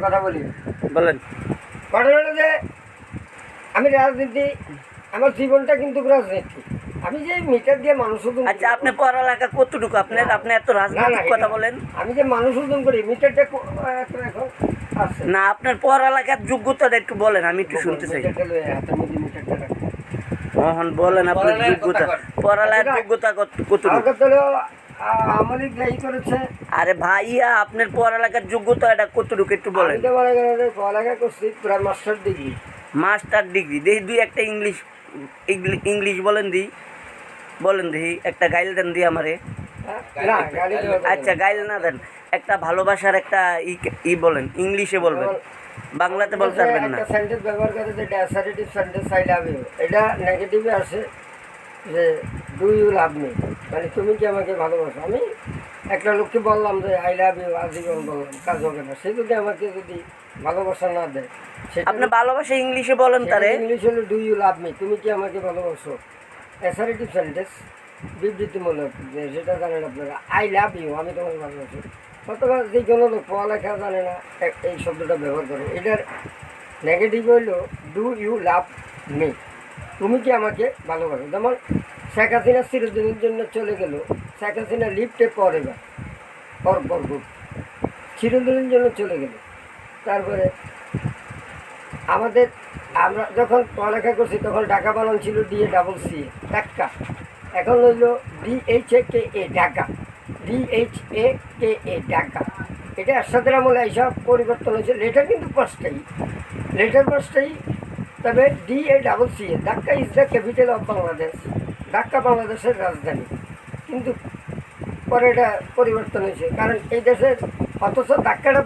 কথা বলি। বলেন। ঘটনা হলো যে আমি রাজনীতি, আমার জীবনটা কিন্তু রাজনীতি। আমি যে মিটার দিয়ে মানুষ ওজন, আচ্ছা, আপনি পড়ালেখা কতটুকু আপনার? আপনি এত রাজনৈতিক কথা বলেন। আমি যে মানুষ ওজন করি মিটারটা এখন আছে না, আপনার পড়ালেখার যোগ্যতাটা একটু বলেন, আমি একটু শুনতে চাই। হাতের মধ্যে মিটারটা রাখি। এখন বলেন আপনার যোগ্যতা, পড়ালেখার যোগ্যতা কতটুকু? আমলিক ই করেছে। আরে ভাইয়া, আপনার পড়ালেখার যোগ্যতা এটা কতটুকু একটু বলেন। আমি তো মনে করেন যে পড়ালেখা করছি প্রায় মাস্টার ডিগ্রি। মাস্টার ডিগ্রি দেখি, দুই একটা ইংলিশ বলেন দি, বলেন দেখি, একটা গাইল দেন দি আমারে। না, গাড়ি আচ্ছা, গাইল না দেন, একটা ভালোবাসার একটা ই বলেন, ইংলিশে বলবেন, বাংলাতে বলতে পারবেন না। একটা সেন্টেন্স ব্যবহার করে যেটা assertive sentence, I love you, এটা নেগেটিভে আসে যে ডু ইউ লাভ মি, মানে তুমি কি আমাকে ভালোবাসো। আমি একটা লোককে বললাম যে আই লাভ ইউ, আজীবন বললাম, কাজ হবে না। সে যদি আমাকে যদি ভালোবাসা না দেয়, সেটা আপনি ভালোবাসা ইংলিশে বলেন তারে। ইংলিশ হলো ডু ইউ লাভ মি, তুমি কি আমাকে ভালোবাসো। অ্যাসারেটিভ সেন্টেন্স বিবৃতিমূলক, যে সেটা জানেন আপনারা, আই লাভ ইউ, আমি তোমাকে ভালোবাসি। অথবা যে কোনো লোক পড়ালেখা জানে না এই শব্দটা ব্যবহার করে। এটার নেগেটিভ হইলো ডু ইউ লাভ মি, তুমি কি আমাকে ভালোবাসো। যেমন শেখ হাসিনা চিরদিনের জন্য চলে গেল, শেখ হাসিনা লিফটে পরে বা পরপর চিরদিনের জন্য চলে গেল। তারপরে আমরা যখন পড়ালেখা করছি তখন ঢাকা বানান ছিল DA ঢাকা, এখন হইল DHAKA ঢাকা, DHAKA ঢাকা। এটা এরশাদের আমলে এইসব পরিবর্তন হয়েছে। লেটার কিন্তু পাঁচটাই, তবে DACA Dhaka is the capital of Bangladesh, Dhaka বাংলাদেশের রাজধানী। কিন্তু পরে এটা পরিবর্তন হয়েছে, কারণ এই দেশের অথচ ঢাকাটা